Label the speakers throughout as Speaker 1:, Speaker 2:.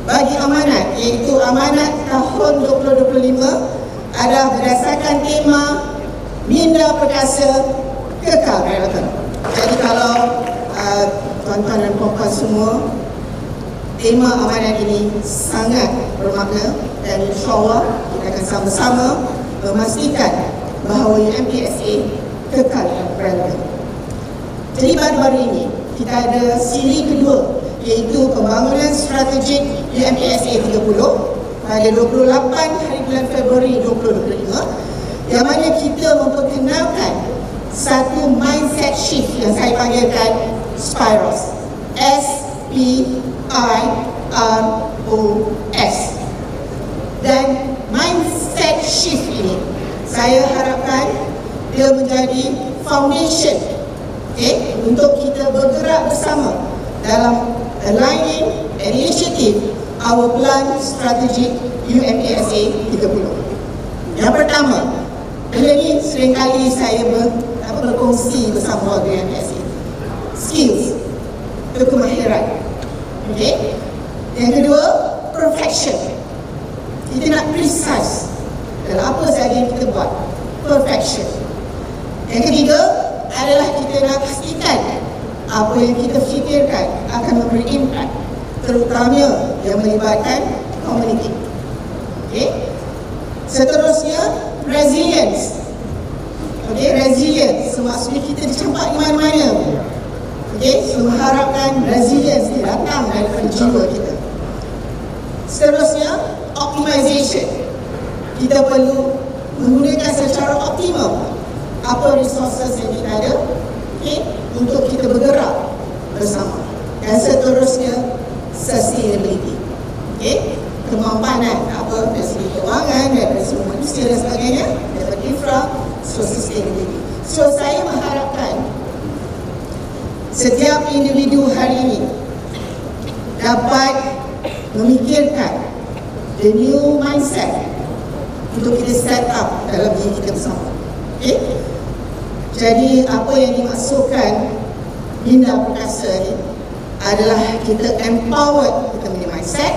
Speaker 1: Bagi amanat, iaitu amanat tahun 2025 adalah berdasarkan tema Minda Perkasa Kekal Relevan. Jadi kalau tuan-tuan dan puan-puan semua, tema amanat ini sangat bermakna dan insyaAllah kita akan sama-sama memastikan bahawa UMPSA kekal relevan. Jadi baru-baru ini kita ada siri kedua, iaitu pembangunan strategik UMPSA 30 pada 28 hari bulan Februari 2025, yang mana kita memperkenalkan satu mindset shift yang saya panggilkan SPIROS, S-P-I-R-O-S. Dan mindset shift ini saya harapkan dia menjadi foundation, untuk kita bergerak bersama dalam aligning and initiative our plan strategic UMPSA 30. Yang pertama, benda ni seringkali saya berkongsi bersama warga UMPSA. Skills, itu kemahiran. Yang kedua, perfection. Kita nak precise dalam apa sahaja yang kita buat. Perfection. Yang ketiga adalah kita nak pastikan apa yang kita fikirkan akan memberi impact, terutama yang melibatkan komuniti. Seterusnya, resilience. Resilience maksudnya kita dicampak di mana-mana. So mengharapkan resilience datang daripada jiwa kita. Seterusnya, optimization. Kita perlu menggunakan secara optimum apa resources yang kita ada, untuk kita bergerak bersama. Dan seterusnya, sustainability. Kemampanan dari segi kewangan, dari segi manusia dan sebagainya, dapat infra, so sustainability. So saya mengharapkan setiap individu hari ini dapat memikirkan the new mindset untuk kita set up dalam diri kita bersama. Jadi apa yang dimaksudkan Minda Perkasa ni adalah kita empowered, kita punya mindset,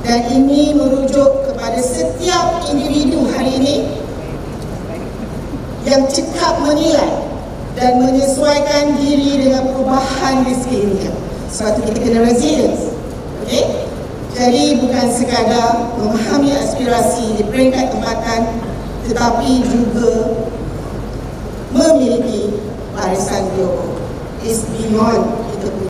Speaker 1: dan ini merujuk kepada setiap individu hari ini yang cekap menilai dan menyesuaikan diri dengan perubahan di sekelilingnya. Sebab itu kita kena resilience. Jadi bukan sekadar memahami aspirasi di peringkat tempatan, tetapi juga memiliki barisan global. It's beyond